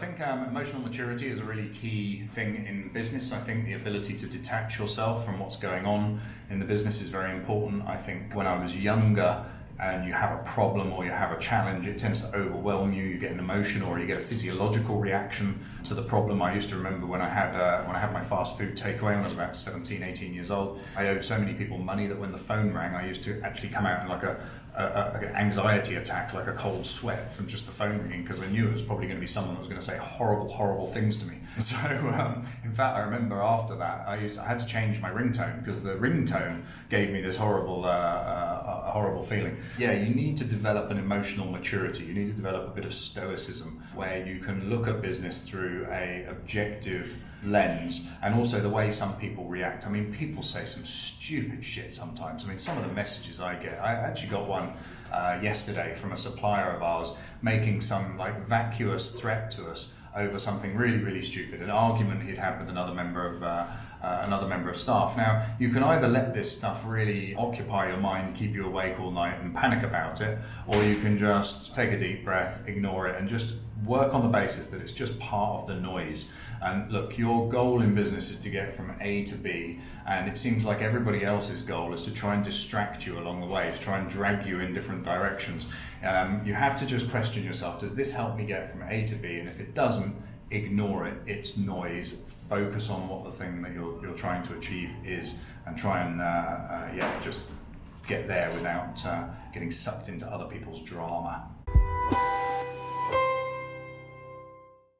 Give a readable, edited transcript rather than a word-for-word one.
think emotional maturity is a really key thing in business. I think the ability to detach yourself from what's going on in the business is very important. I think when I was younger and you have a problem or you have a challenge, it tends to overwhelm you. You get an emotional or you get a physiological reaction to the problem. I used to remember when I had my fast food takeaway when I was about 17, 18 years old. I owed so many people money that when the phone rang, I used to actually come out in like an anxiety attack, like a cold sweat from just the phone ringing, because I knew it was probably going to be someone that was going to say horrible, horrible things to me. So, in fact, I remember after that, I had to change my ringtone because the ringtone gave me this horrible feeling. Yeah, you need to develop an emotional maturity. You need to develop a bit of stoicism where you can look at business through a objective lens, and also the way some people react. I mean, people say some stupid shit sometimes. I mean, some of the messages I get, I actually got one yesterday from a supplier of ours making some like vacuous threat to us over something really, really stupid, an argument he'd had with another member of staff. Now, you can either let this stuff really occupy your mind, keep you awake all night and panic about it, or you can just take a deep breath, ignore it, and just work on the basis that it's just part of the noise. And look, your goal in business is to get from A to B, and it seems like everybody else's goal is to try and distract you along the way, to try and drag you in different directions. You have to just question yourself, does this help me get from A to B? And if it doesn't, ignore it, it's noise. Focus on what the thing that you're trying to achieve is, and try and just get there without getting sucked into other people's drama.